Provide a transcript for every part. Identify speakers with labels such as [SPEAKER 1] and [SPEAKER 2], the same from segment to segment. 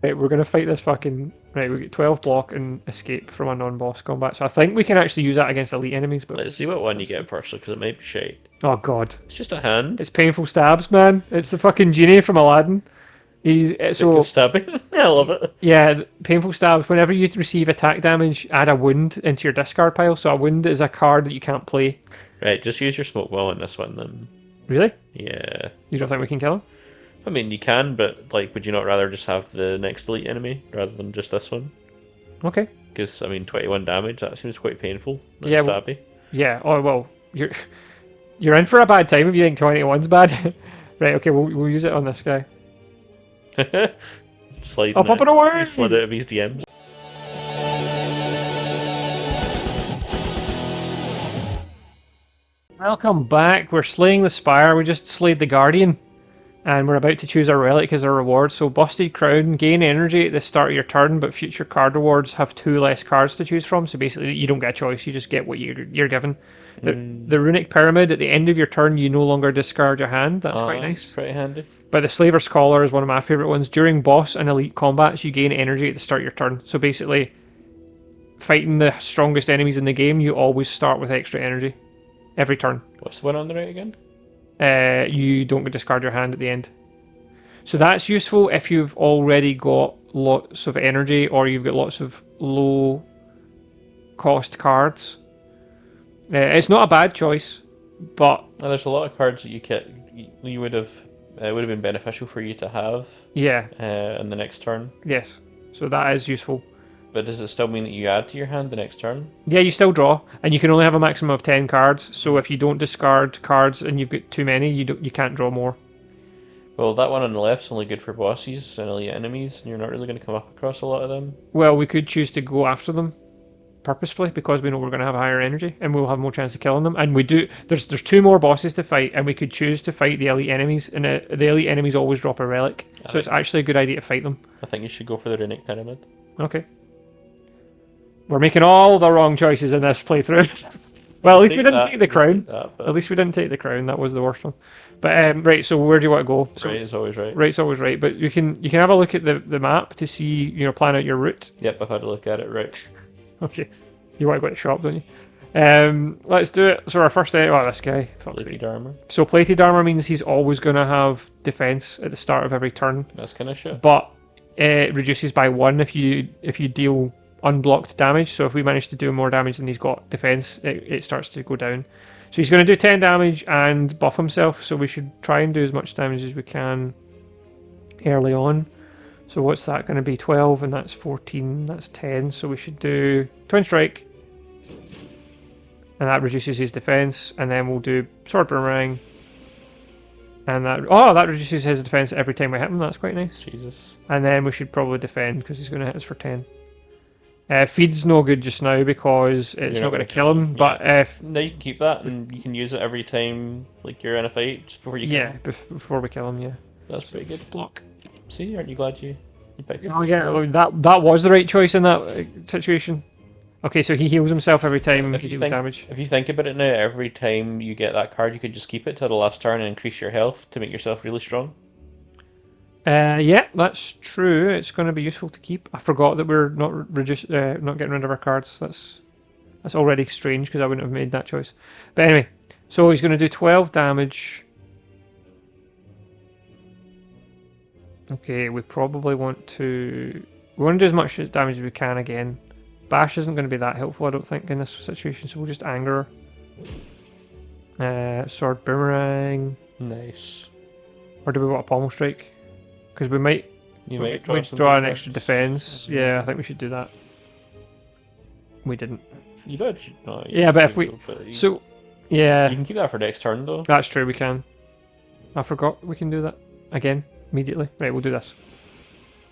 [SPEAKER 1] Right, we're gonna fight this fucking. Right, we get 12 block and escape from a non-boss combat. So I think we can actually use that against elite enemies, but
[SPEAKER 2] Let's see what one you get first, because it might be shite.
[SPEAKER 1] oh god,
[SPEAKER 2] It's just a hand.
[SPEAKER 1] it's painful stabs, man. It's the fucking genie from Aladdin. He's
[SPEAKER 2] Sick of
[SPEAKER 1] so
[SPEAKER 2] stabbing. I love it.
[SPEAKER 1] yeah, painful stabs. Whenever you receive attack damage, add a wound into your discard pile. So a wound is a card that you can't play.
[SPEAKER 2] Right, just use your smoke ball on this one then.
[SPEAKER 1] Really?
[SPEAKER 2] Yeah.
[SPEAKER 1] You don't think we can kill him?
[SPEAKER 2] I mean, you can, but like, would you not rather just have the next elite enemy rather than just this one?
[SPEAKER 1] Okay.
[SPEAKER 2] Because I mean, 21 damage. That seems quite painful. And
[SPEAKER 1] Yeah.
[SPEAKER 2] stabby.
[SPEAKER 1] Yeah. Oh well, you're in for a bad time if you think 21's bad. Right. Okay. We'll use it on this guy.
[SPEAKER 2] Sliding
[SPEAKER 1] I'll pop it away.
[SPEAKER 2] He slid out of his DMs.
[SPEAKER 1] Welcome back. We're slaying the Spire. We just slayed the Guardian. And we're about to choose our relic as a reward. So Busted Crown, gain energy at the start of your turn, but future card rewards have 2 less cards to choose from. So basically you don't get a choice, you just get what you're given. The Runic Pyramid, at the end of your turn you no longer discard your hand. That's quite nice.
[SPEAKER 2] Pretty handy.
[SPEAKER 1] But the Slaver's Collar is one of my favourite ones. During boss and elite combats you gain energy at the start of your turn. So basically, fighting the strongest enemies in the game, you always start with extra energy. Every turn.
[SPEAKER 2] What's the one on the right again?
[SPEAKER 1] You don't get discard your hand at the end. So that's useful if you've already got lots of energy or you've got lots of low cost cards. It's not a bad choice, but
[SPEAKER 2] There's a lot of cards that you would have would have been beneficial for you to have
[SPEAKER 1] yeah,
[SPEAKER 2] in the next turn.
[SPEAKER 1] yes. So that is useful.
[SPEAKER 2] But does it still mean that you add to your hand the next turn?
[SPEAKER 1] Yeah, you still draw, and you can only have a maximum of 10 cards. So if you don't discard cards and you've got too many, you can't draw more.
[SPEAKER 2] Well, that one on the left's only good for bosses and elite enemies, and you're not really going to come up across a lot of them.
[SPEAKER 1] Well, we could choose to go after them purposefully because we know we're going to have higher energy and we'll have more chance of killing them. And we do. There's 2 more bosses to fight, and we could choose to fight the elite enemies, and the elite enemies always drop a relic, so it's actually a good idea to fight them.
[SPEAKER 2] I think you should go for the Runic Pyramid.
[SPEAKER 1] Okay. We're making all the wrong choices in this playthrough. Well, at least we didn't take the crown. At least we didn't take the crown. That was the worst one. But right, so where do you want to go? So,
[SPEAKER 2] right is always right.
[SPEAKER 1] Right's always right. But you can have a look at the map to see, plan out your route.
[SPEAKER 2] Yep, I've had a look at it. Right.
[SPEAKER 1] Okay. You want to go to the shop, don't you? Let's do it. So our first this guy.
[SPEAKER 2] Plated armor.
[SPEAKER 1] So plated armor means he's always going to have defense at the start of every turn.
[SPEAKER 2] That's kind of shit.
[SPEAKER 1] But it reduces by 1 if you deal unblocked damage. So if we manage to do more damage than he's got defense, it starts to go down. So he's going to do 10 damage and buff himself. So we should try and do as much damage as we can early on. So what's that going to be? 12, and that's 14. That's 10. So we should do Twin Strike. And that reduces his defense. And then we'll do Sword Boomerang. And that reduces his defense every time we hit him. That's quite nice.
[SPEAKER 2] Jesus.
[SPEAKER 1] And then we should probably defend because he's going to hit us for 10. Feed's no good just now because it's not going to kill him. But
[SPEAKER 2] no, you can keep that and you can use it every time like you're in a fight just before you kill him.
[SPEAKER 1] Before we kill him. Yeah,
[SPEAKER 2] that's pretty good.
[SPEAKER 1] Block.
[SPEAKER 2] See, aren't you glad you picked it?
[SPEAKER 1] Oh yeah, that was the right choice in that situation. Okay, so he heals himself every time he deals damage.
[SPEAKER 2] If you think about it now, every time you get that card, you could just keep it till the last turn and increase your health to make yourself really strong.
[SPEAKER 1] Yeah, that's true. It's going to be useful to keep. I forgot that we're not getting rid of our cards. That's already strange because I wouldn't have made that choice. But anyway, so he's going to do 12 damage. Okay, we probably want to do as much damage as we can again. Bash isn't going to be that helpful, I don't think, in this situation. So we'll just anger. Sword Boomerang.
[SPEAKER 2] Nice.
[SPEAKER 1] Or do we want a Pommel Strike? Because we might draw an extra defense. Yeah, I think we should do that. We didn't.
[SPEAKER 2] You did. No,
[SPEAKER 1] yeah, but if we... yeah.
[SPEAKER 2] You can keep that for next turn, though.
[SPEAKER 1] That's true, we can. I forgot we can do that again, immediately. Right, we'll do this.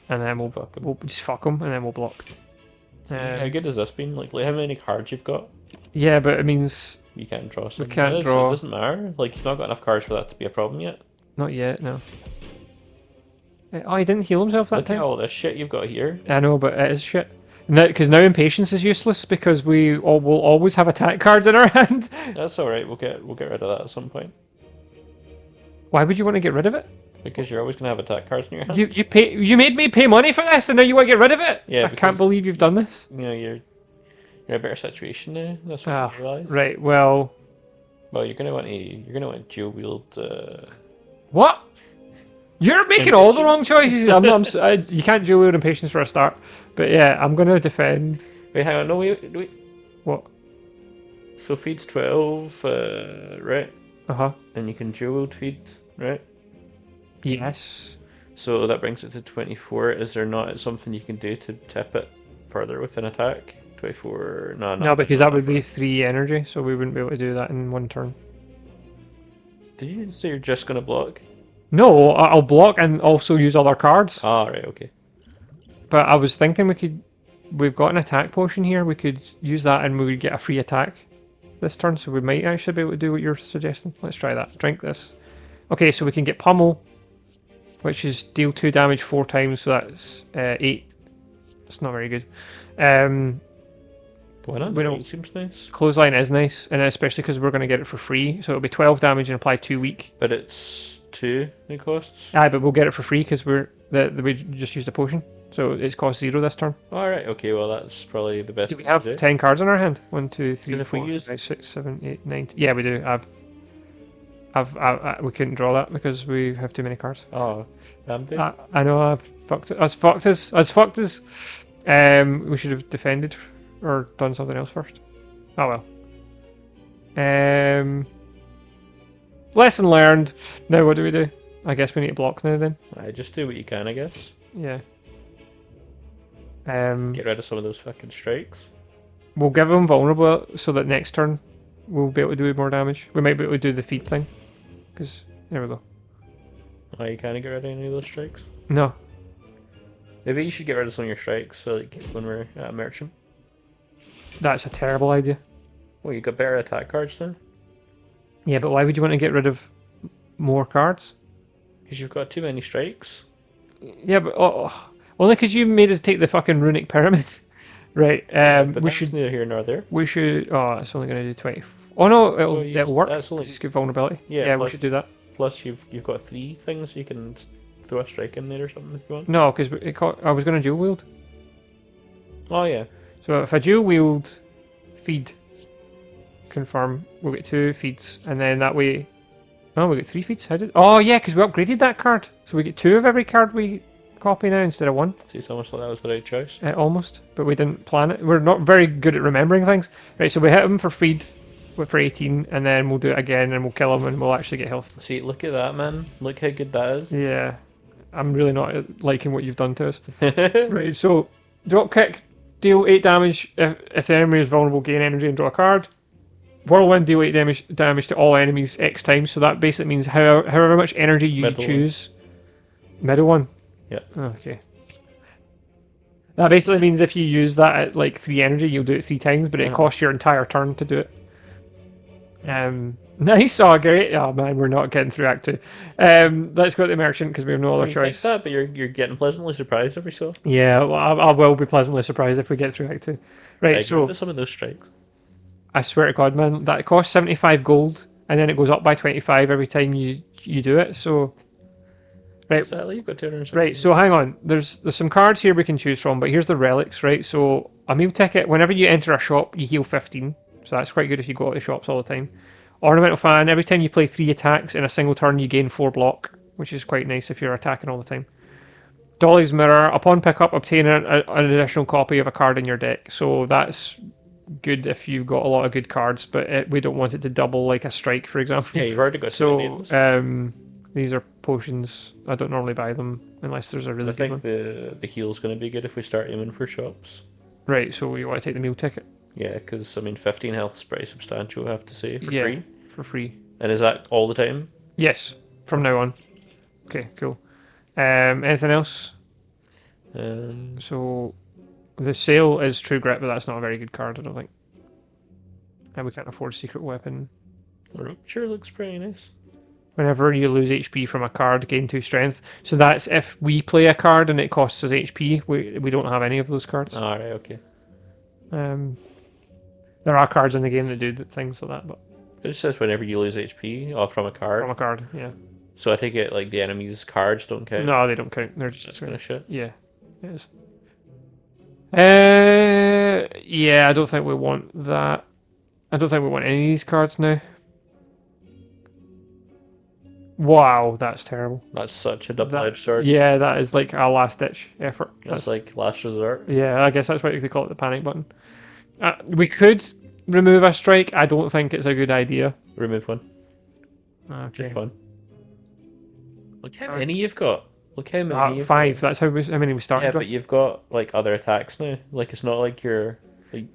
[SPEAKER 1] And then we'll just fuck him, and then we'll block.
[SPEAKER 2] How good has this been? Like how many cards you've got?
[SPEAKER 1] Yeah, but it means...
[SPEAKER 2] You can't draw some.
[SPEAKER 1] We can't draw.
[SPEAKER 2] It doesn't matter. Like, you've not got enough cards for that to be a problem yet.
[SPEAKER 1] Not yet, no. Oh, he didn't heal himself that time?
[SPEAKER 2] Look at all this shit you've got here.
[SPEAKER 1] I know, but it is shit. Because now Impatience is useless because will always have attack cards in our hand.
[SPEAKER 2] That's alright, we'll get rid of that at some point.
[SPEAKER 1] Why would you want to get rid of it?
[SPEAKER 2] Because you're always going to have attack cards in your hand.
[SPEAKER 1] You made me pay money for this, and now you want to get rid of it?
[SPEAKER 2] Yeah,
[SPEAKER 1] I can't believe you've done this.
[SPEAKER 2] You know, you're in a better situation now. That's what
[SPEAKER 1] Ah,
[SPEAKER 2] I realise.
[SPEAKER 1] right. Well,
[SPEAKER 2] Well, you're gonna want dual wield.
[SPEAKER 1] what? You're making all the wrong
[SPEAKER 2] Impatience.
[SPEAKER 1] choices. You can't dual wield impatience for a start. But yeah, I'm gonna defend.
[SPEAKER 2] Wait, hang on. No, wait.
[SPEAKER 1] What?
[SPEAKER 2] So feed's 12, right?
[SPEAKER 1] Uh-huh.
[SPEAKER 2] And you can dual wield feed, right?
[SPEAKER 1] Yes.
[SPEAKER 2] So that brings it to 24. Is there not something you can do to tip it further with an attack? 24.
[SPEAKER 1] No, because that would be 3 energy, so we wouldn't be able to do that in one turn.
[SPEAKER 2] Did you say you're just gonna block?
[SPEAKER 1] No, I'll block and also use other cards.
[SPEAKER 2] Ah, right, okay.
[SPEAKER 1] But I was thinking we've got an attack potion here. We could use that and we would get a free attack this turn. So we might actually be able to do what you're suggesting. Let's try that. Drink this. Okay, so we can get pummel, which is deal 2 damage 4 times. So that's 8. It's not very good.
[SPEAKER 2] Why not?
[SPEAKER 1] We don't-
[SPEAKER 2] It seems nice.
[SPEAKER 1] Clothesline is nice, and especially because we're going to get it for free. So it'll be 12 damage and apply 2 weak.
[SPEAKER 2] But it's 2 it costs.
[SPEAKER 1] Aye, but we'll get it for free because we just used a potion. So it's cost 0 this turn.
[SPEAKER 2] Alright, okay, well that's probably the best
[SPEAKER 1] Do we
[SPEAKER 2] thing
[SPEAKER 1] have
[SPEAKER 2] to do.
[SPEAKER 1] 10 cards in our hand? 1, 2, 3,
[SPEAKER 2] Because if we
[SPEAKER 1] 4,
[SPEAKER 2] use-
[SPEAKER 1] 5, 6, 7, 8, 9. Yeah, we do. We couldn't draw that because we have too many cards.
[SPEAKER 2] Oh, Andy?
[SPEAKER 1] I know I've fucked it. Us fucked us. We should have defended or done something else first. Oh well. Lesson learned. Now what do we do? I guess we need to block now then.
[SPEAKER 2] I just do what you can, I guess.
[SPEAKER 1] Yeah.
[SPEAKER 2] Get rid of some of those fucking strikes.
[SPEAKER 1] We'll give them vulnerable so that next turn we'll be able to do more damage. We might be able to do the feed thing. Because, there we go.
[SPEAKER 2] Oh, you can't get rid of any of those strikes?
[SPEAKER 1] No.
[SPEAKER 2] Maybe you should get rid of some of your strikes, so like when we're at a merchant.
[SPEAKER 1] That's a terrible idea.
[SPEAKER 2] Well, you got better attack cards now.
[SPEAKER 1] Yeah, but why would you want to get rid of more cards?
[SPEAKER 2] Because you've got too many strikes.
[SPEAKER 1] Yeah, but only because you made us take the fucking runic pyramid. Right,
[SPEAKER 2] But
[SPEAKER 1] we
[SPEAKER 2] that's
[SPEAKER 1] should...
[SPEAKER 2] neither here nor there.
[SPEAKER 1] We should... Oh, it's only going to do 20... Oh no, it'll work.
[SPEAKER 2] That's only...
[SPEAKER 1] It's just good vulnerability.
[SPEAKER 2] Yeah,
[SPEAKER 1] Yeah, we
[SPEAKER 2] plus-
[SPEAKER 1] should do that.
[SPEAKER 2] Plus you've got 3 things, you can throw a strike in there or something if you want.
[SPEAKER 1] No, because I was going to dual wield.
[SPEAKER 2] Oh yeah.
[SPEAKER 1] So if I dual wield, feed, confirm, we'll get 2 feeds, and then that way... Oh, we get 3 feeds. How did... Oh yeah, because we upgraded that card. So we get 2 of every card we copy now instead of 1.
[SPEAKER 2] See, it's almost like that was the right choice.
[SPEAKER 1] Almost, but we didn't plan it. We're not very good at remembering things. Right, so we hit him for feed for 18, and then we'll do it again, and we'll kill him, and we'll actually get health.
[SPEAKER 2] See, look at that, man. Look how good that is.
[SPEAKER 1] Yeah, I'm really not liking what you've done to us. Right, so drop kick, deal 8 damage if the enemy is vulnerable, gain energy and draw a card. Whirlwind, deal 8 damage to all enemies X times, so that basically means however much energy you
[SPEAKER 2] Middle
[SPEAKER 1] choose. Middle one?
[SPEAKER 2] Yeah.
[SPEAKER 1] Okay. That basically means if you use that at like 3 energy, you'll do it 3 times, but it costs your entire turn to do it. Nice, oh great. Oh man, we're not getting through Act 2. Let's go to the merchant because we have no other
[SPEAKER 2] You think
[SPEAKER 1] choice.
[SPEAKER 2] that, but you're getting pleasantly surprised every so often.
[SPEAKER 1] Yeah, well, I will be pleasantly surprised if we get through Act 2. Right,
[SPEAKER 2] Get
[SPEAKER 1] so
[SPEAKER 2] rid of some of those strikes.
[SPEAKER 1] I swear to God, man, that costs 75 gold, and then it goes up by 25 every time you do it. So, right,
[SPEAKER 2] Exactly, you've got 260.
[SPEAKER 1] right. So hang on. There's some cards here we can choose from, but here's the relics, right? So a meal ticket. Whenever you enter a shop, you heal 15. So that's quite good if you go to the shops all the time. Ornamental fan. Every time you play 3 attacks in a single turn, you gain 4 block, which is quite nice if you're attacking all the time. Dolly's mirror. Upon pickup, obtain an additional copy of a card in your deck. So that's good if you've got a lot of good cards, but we don't want it to double like a strike, for example.
[SPEAKER 2] Yeah, you've already got too many
[SPEAKER 1] So
[SPEAKER 2] of those.
[SPEAKER 1] these are potions. I don't normally buy them unless there's a really
[SPEAKER 2] I
[SPEAKER 1] good
[SPEAKER 2] think
[SPEAKER 1] one.
[SPEAKER 2] the heal's going to be good if we start aiming for shops.
[SPEAKER 1] Right, so you want to take the meal ticket?
[SPEAKER 2] Yeah, because, I mean, 15 health is pretty substantial, I have to say, for
[SPEAKER 1] Yeah,
[SPEAKER 2] free.
[SPEAKER 1] for free.
[SPEAKER 2] And is that all the time?
[SPEAKER 1] Yes, from now on. Okay, cool. Anything else? So the sale is True Grit, but that's not a very good card, I don't think. And we can't afford Secret Weapon.
[SPEAKER 2] Rupture looks pretty nice.
[SPEAKER 1] Whenever you lose HP from a card, gain 2 strength. So that's if we play a card and it costs us HP. We don't have any of those cards.
[SPEAKER 2] Alright, okay.
[SPEAKER 1] There are cards in the game that do things like that, but
[SPEAKER 2] It just says whenever you lose HP, or from a card.
[SPEAKER 1] from a card, yeah.
[SPEAKER 2] So I take it like the enemy's cards don't count.
[SPEAKER 1] No, they don't count. They're
[SPEAKER 2] That's
[SPEAKER 1] just
[SPEAKER 2] kind of shit.
[SPEAKER 1] yeah. It is. Yeah, I don't think we want that. I don't think we want any of these cards now. Wow, that's terrible.
[SPEAKER 2] That's such a double-edged sword.
[SPEAKER 1] Yeah, that is like a last-ditch effort.
[SPEAKER 2] That's like last resort.
[SPEAKER 1] Yeah, I guess that's why they call it the panic button. We could remove a strike. I don't think it's a good idea.
[SPEAKER 2] Remove one.
[SPEAKER 1] Okay.
[SPEAKER 2] Just one. Look how many you've got. Look how many. You've
[SPEAKER 1] 5.
[SPEAKER 2] got.
[SPEAKER 1] That's how many we started
[SPEAKER 2] Yeah,
[SPEAKER 1] with.
[SPEAKER 2] but you've got like other attacks now. Like it's not like you're. Like,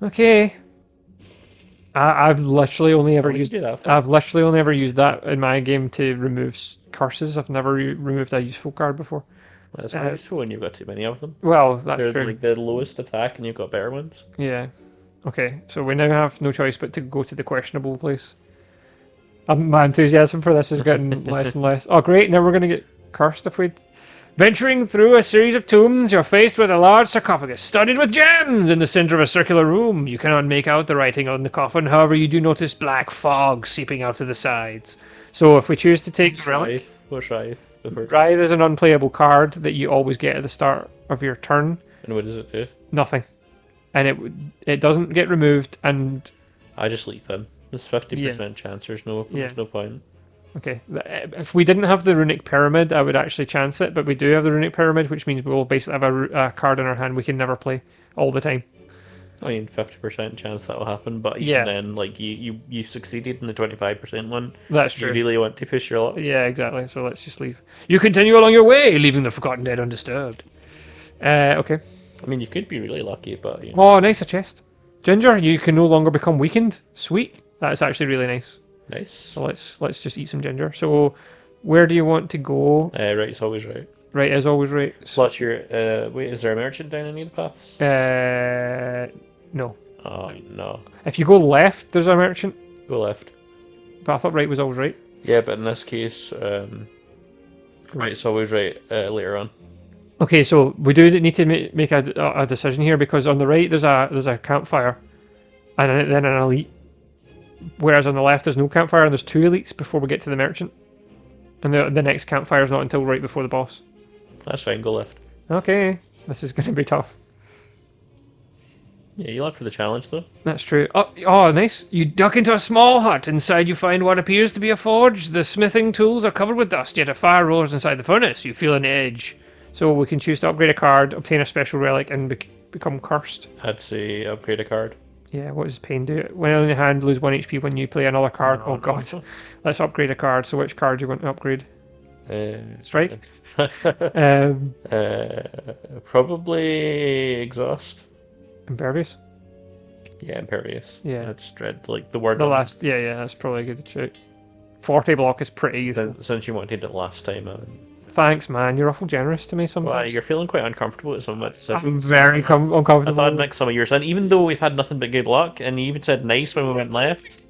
[SPEAKER 1] Okay. I've literally only ever
[SPEAKER 2] what would you
[SPEAKER 1] used.
[SPEAKER 2] do that for?
[SPEAKER 1] I've literally only ever used that in my game to remove curses. I've never removed a useful card before.
[SPEAKER 2] That's not useful when you've got too many of them.
[SPEAKER 1] Well, that's
[SPEAKER 2] They're
[SPEAKER 1] true.
[SPEAKER 2] like the lowest attack, and you've got better ones.
[SPEAKER 1] Yeah. Okay, so we now have no choice but to go to the questionable place. My enthusiasm for this is getting less and less. Oh, great! Now we're going to get cursed if we. Venturing through a series of tombs, you're faced with a large sarcophagus studded with gems in the center of a circular room. You cannot make out the writing on the coffin, however, you do notice black fog seeping out of the sides. So if we choose to take Relic,
[SPEAKER 2] What's Writhe?
[SPEAKER 1] Writhe is an unplayable card that you always get at the start of your turn.
[SPEAKER 2] And what does it do?
[SPEAKER 1] Nothing. And it doesn't get removed, and
[SPEAKER 2] I just leave them. There's 50% chance. There's no point.
[SPEAKER 1] okay. If we didn't have the Runic Pyramid, I would actually chance it, but we do have the Runic Pyramid, which means we will basically have a card in our hand we can never play all the time.
[SPEAKER 2] I mean, 50% chance that will happen, but even then, like you succeeded in the 25% one.
[SPEAKER 1] That's true.
[SPEAKER 2] You really want to push your luck.
[SPEAKER 1] Yeah, exactly. So let's just leave. You continue along your way, leaving the Forgotten Dead undisturbed. Okay.
[SPEAKER 2] I mean, you could be really lucky, but you know.
[SPEAKER 1] Oh, nice, a chest. Ginger, you can no longer become weakened. Sweet. That is actually really nice.
[SPEAKER 2] Nice.
[SPEAKER 1] So let's just eat some ginger. So, where do you want to go?
[SPEAKER 2] Right, it's always right.
[SPEAKER 1] Right is always right.
[SPEAKER 2] Plus your wait, is there a merchant down any of the paths?
[SPEAKER 1] No.
[SPEAKER 2] Oh no.
[SPEAKER 1] If you go left, there's a merchant.
[SPEAKER 2] Go left.
[SPEAKER 1] But I thought right was always right.
[SPEAKER 2] Yeah, but in this case, right's always right later on.
[SPEAKER 1] Okay, so we do need to make a decision here because on the right there's a campfire, and then an elite. Whereas on the left there's no campfire and there's 2 elites before we get to the merchant. And the next campfire is not until right before the boss.
[SPEAKER 2] That's fine, go left.
[SPEAKER 1] Okay, this is going to be tough.
[SPEAKER 2] Yeah, you left for the challenge though.
[SPEAKER 1] That's true. Oh, nice. You duck into a small hut. Inside you find what appears to be a forge. The smithing tools are covered with dust, yet a fire roars inside the furnace. You feel an edge. So we can choose to upgrade a card, obtain a special relic, and become cursed.
[SPEAKER 2] I'd say upgrade a card.
[SPEAKER 1] Yeah, what does pain do? When in your hand, lose 1 HP when you play another card. Oh god. Let's upgrade a card. So which card do you want to upgrade? Strike?
[SPEAKER 2] Probably exhaust.
[SPEAKER 1] Impervious?
[SPEAKER 2] Yeah, impervious.
[SPEAKER 1] Yeah.
[SPEAKER 2] I just dread like the word.
[SPEAKER 1] The last, yeah, that's probably a good shout. 40 block is pretty useful.
[SPEAKER 2] Since you wanted it last time,
[SPEAKER 1] Thanks, man. You're awful generous to me sometimes.
[SPEAKER 2] well, you're feeling quite uncomfortable at some of my decisions.
[SPEAKER 1] I'm very uncomfortable.
[SPEAKER 2] I thought I'd mix some of yours, and even though we've had nothing but good luck, and you even said nice when we went left.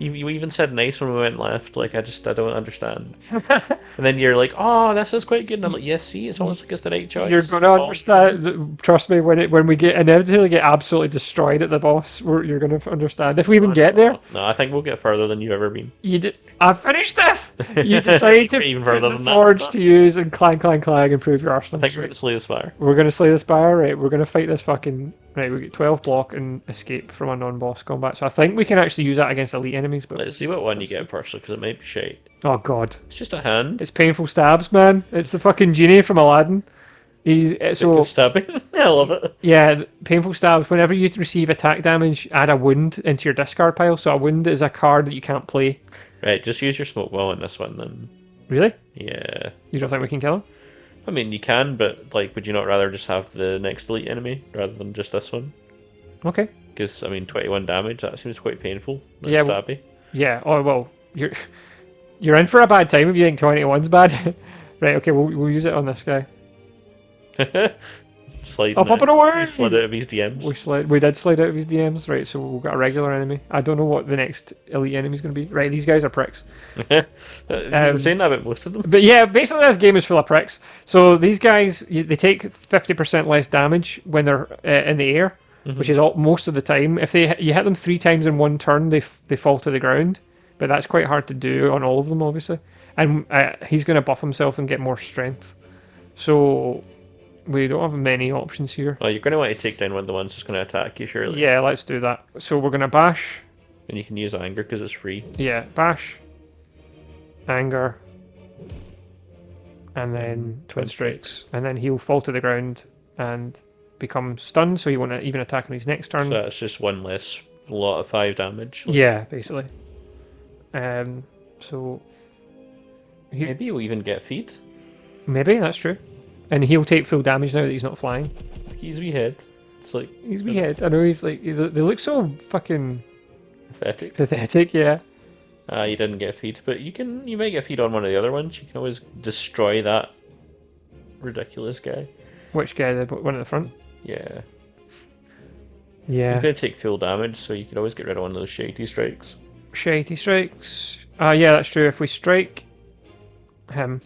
[SPEAKER 2] You even said nice when we went left. Like I don't understand. And then you're like, oh, this is quite good, and I'm like, yes, see, it's almost like it's the right choice.
[SPEAKER 1] You're gonna understand. Trust me, when we inevitably get absolutely destroyed at the boss, you're gonna understand. If we even get there.
[SPEAKER 2] No, I think we'll get further than you've ever been.
[SPEAKER 1] I've finished this. You decide to
[SPEAKER 2] even further than
[SPEAKER 1] forge
[SPEAKER 2] that.
[SPEAKER 1] to use and clang, improve your arsenal.
[SPEAKER 2] I think we're going to slay the spire.
[SPEAKER 1] We're gonna slay the spire, right? We're gonna fight this fucking right. We get 12 block and escape from a non-boss combat. So I think we can actually use that against elite enemies. But
[SPEAKER 2] Let's see what one you get first, because it might be shite.
[SPEAKER 1] oh god,
[SPEAKER 2] It's just a hand.
[SPEAKER 1] it's painful stabs, man. It's the fucking genie from Aladdin. So
[SPEAKER 2] Stabbing. I love it.
[SPEAKER 1] yeah, painful stabs. Whenever you receive attack damage, add a wound into your discard pile. So a wound is a card that you can't play.
[SPEAKER 2] Right, just use your smoke ball in this one then.
[SPEAKER 1] Really?
[SPEAKER 2] Yeah.
[SPEAKER 1] You don't think we can kill him?
[SPEAKER 2] I mean, you can, but like, would you not rather just have the next elite enemy rather than just this one?
[SPEAKER 1] Okay.
[SPEAKER 2] Because I mean, 21 damage. That seems quite painful. Not
[SPEAKER 1] Yeah,
[SPEAKER 2] stabby.
[SPEAKER 1] Yeah. Oh well, you're in for a bad time if you think 21's bad. Right. Okay. We'll use it on this guy.
[SPEAKER 2] Slide.
[SPEAKER 1] I'll pop it away.
[SPEAKER 2] Slide out of his DMs.
[SPEAKER 1] We did slide out of his DMs. Right. So we've got a regular enemy. I don't know what the next elite enemy is going to be. Right. These guys are pricks.
[SPEAKER 2] I'm saying that about most of them.
[SPEAKER 1] But yeah, basically this game is full of pricks. So these guys, they take 50% less damage when they're in the air, which is most of the time. If you hit them 3 times in one turn, they fall to the ground. But that's quite hard to do on all of them, obviously. and he's going to buff himself and get more strength. So we don't have many options here.
[SPEAKER 2] Well, you're going to want to take down one of the ones that's going to attack you, surely.
[SPEAKER 1] Yeah, let's do that. So we're going to bash.
[SPEAKER 2] And you can use anger because it's free.
[SPEAKER 1] Yeah, bash, anger, and then twin strikes, and then he'll fall to the ground and become stunned. So he won't even attack on his next turn.
[SPEAKER 2] So that's just one less lot of 5 damage.
[SPEAKER 1] Yeah, basically. So
[SPEAKER 2] maybe you'll even get feed.
[SPEAKER 1] Maybe that's true, and he'll take full damage now that he's not flying.
[SPEAKER 2] He's wee head. It's like
[SPEAKER 1] he's wee head. I know he's like they look so fucking
[SPEAKER 2] pathetic.
[SPEAKER 1] Pathetic, yeah.
[SPEAKER 2] You didn't get feed, but you might get feed on one of the other ones. You can always destroy that ridiculous guy.
[SPEAKER 1] Which guy? The one at the front?
[SPEAKER 2] Yeah.
[SPEAKER 1] Yeah.
[SPEAKER 2] He's gonna take full damage, so you could always get rid of one of those shady strikes.
[SPEAKER 1] Shady strikes. Yeah, that's true. If we strike him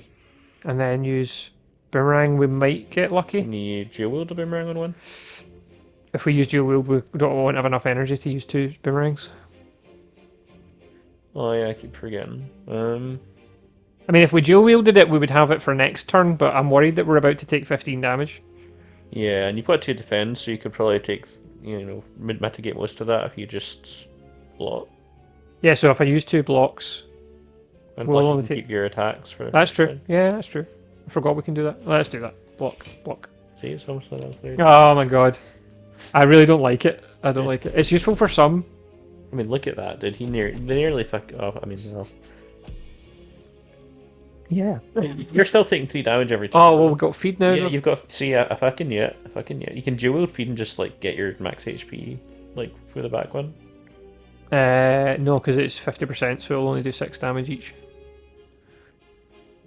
[SPEAKER 1] and then use boomerang, we might get lucky.
[SPEAKER 2] Can you dual wield a boomerang on one?
[SPEAKER 1] If we use dual wield, we won't have enough energy to use 2 boomerangs.
[SPEAKER 2] Oh yeah, I keep forgetting.
[SPEAKER 1] I mean, if we dual wielded it, we would have it for next turn, but I'm worried that we're about to take 15 damage.
[SPEAKER 2] Yeah, and you've got 2 defense, so you could probably take, mitigate most of that if you just block.
[SPEAKER 1] Yeah, so if I use 2 blocks,
[SPEAKER 2] And
[SPEAKER 1] we'll
[SPEAKER 2] plus
[SPEAKER 1] only
[SPEAKER 2] you can
[SPEAKER 1] take...
[SPEAKER 2] keep your attacks for.
[SPEAKER 1] That's true.
[SPEAKER 2] Turn.
[SPEAKER 1] Yeah, that's true. I forgot we can do that. Let's do that. Block.
[SPEAKER 2] See, it's almost like that's there.
[SPEAKER 1] Oh my god. I really don't like it. I don't like it. It's useful for some.
[SPEAKER 2] I mean, look at that. Did he nearly fuck off? I mean, well.
[SPEAKER 1] Yeah.
[SPEAKER 2] You're still taking 3 damage every time.
[SPEAKER 1] Oh, well, we've got feed now.
[SPEAKER 2] Yeah, you've got. See, if I can, yeah. You can dual wield feed and just, like, get your max HP, like, for the back one.
[SPEAKER 1] No, because it's 50%, so it'll only do 6 damage each.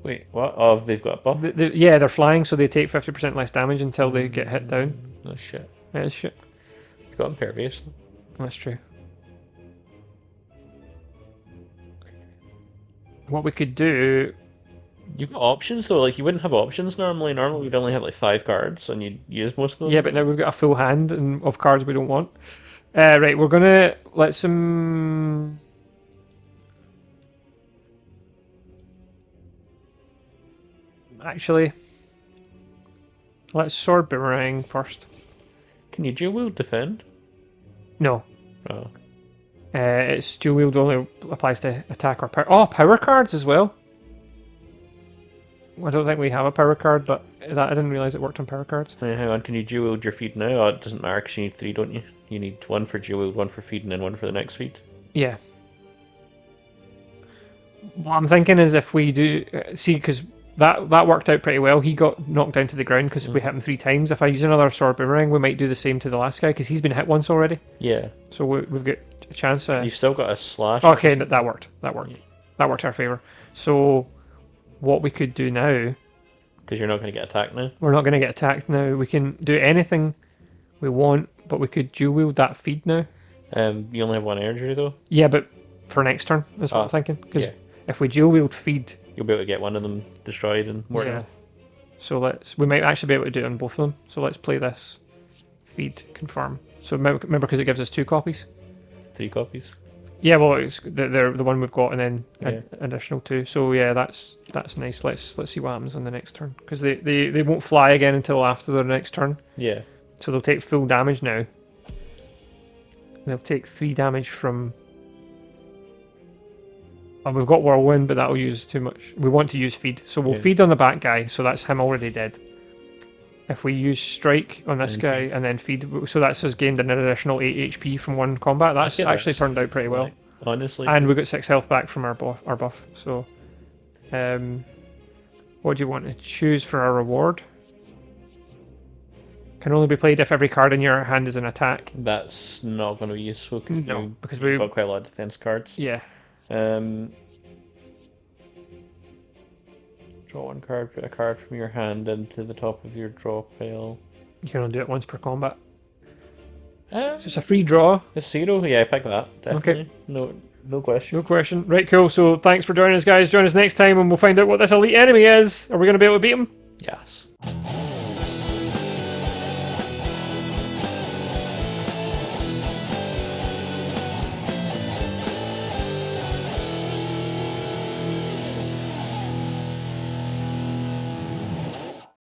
[SPEAKER 2] Wait, what? Oh, they've got a buff?
[SPEAKER 1] Yeah, they're flying, so they take 50% less damage until they get hit down.
[SPEAKER 2] Oh, shit.
[SPEAKER 1] Yeah, it's shit.
[SPEAKER 2] You've got impervious.
[SPEAKER 1] That's true. What we could do...
[SPEAKER 2] You've got options, though. Like, you wouldn't have options normally. Normally, we'd only have, like, 5 cards, and you'd use most of them.
[SPEAKER 1] Yeah, but now we've got a full hand of cards we don't want. Right, we're gonna let some... Actually, let's sword boomerang first.
[SPEAKER 2] Can you dual wield defend?
[SPEAKER 1] No.
[SPEAKER 2] Oh.
[SPEAKER 1] It's dual wield only applies to attack or power. Oh, power cards as well. I don't think we have a power card, but I didn't realise it worked on power cards.
[SPEAKER 2] Hey, hang on, can you dual wield your feed now? Oh, it doesn't matter because you need 3, don't you? You need 1 for dual wield, 1 for feed, and then 1 for the next feed.
[SPEAKER 1] Yeah. What I'm thinking is if we do... see, because that worked out pretty well. He got knocked down to the ground because we hit him 3 times. If I use another sword boomerang, we might do the same to the last guy because he's been hit once already.
[SPEAKER 2] Yeah.
[SPEAKER 1] So we've got a chance.
[SPEAKER 2] You've still got a slash.
[SPEAKER 1] Okay, that worked. That worked. That worked in our favour. So what we could do now...
[SPEAKER 2] Because you're not going to get attacked now?
[SPEAKER 1] We're not going to get attacked now. We can do anything we want, but we could dual wield that feed now.
[SPEAKER 2] You only have 1 energy, though?
[SPEAKER 1] Yeah, but for next turn, is what I'm thinking. Because if we dual wield feed...
[SPEAKER 2] You'll be able to get one of them destroyed and work off.
[SPEAKER 1] So we might actually be able to do it on both of them. So let's play this. Feed, confirm. So remember, because it gives us 2 copies?
[SPEAKER 2] 3 copies.
[SPEAKER 1] Yeah, well, it's the one we've got, and then additional 2. So yeah, that's nice. Let's see what happens on the next turn, because they won't fly again until after their next turn.
[SPEAKER 2] Yeah.
[SPEAKER 1] So they'll take full damage now. They'll take 3 damage from... Oh, we've got Whirlwind, but that'll use too much. We want to use Feed. So we'll feed on the back guy, so that's him already dead. If we use Strike on this guy and then Feed, so that's us gained an additional 8 HP from 1 combat. That's actually turned out pretty well.
[SPEAKER 2] Honestly.
[SPEAKER 1] And we got 6 health back from our buff. So, what do you want to choose for our reward? Can only be played if every card in your hand is an attack.
[SPEAKER 2] That's not going to be useful
[SPEAKER 1] because we've
[SPEAKER 2] got quite a lot of defense cards.
[SPEAKER 1] Yeah.
[SPEAKER 2] Draw 1 card, put a card from your hand into the top of your draw pile.
[SPEAKER 1] You can only do it once per combat. So it's a free draw.
[SPEAKER 2] It's 0? Yeah, pick that. Definitely.
[SPEAKER 1] Okay.
[SPEAKER 2] No question.
[SPEAKER 1] No question. Right, cool. So thanks for joining us, guys. Join us next time and we'll find out what this elite enemy is. Are we going to be able to beat him?
[SPEAKER 2] Yes.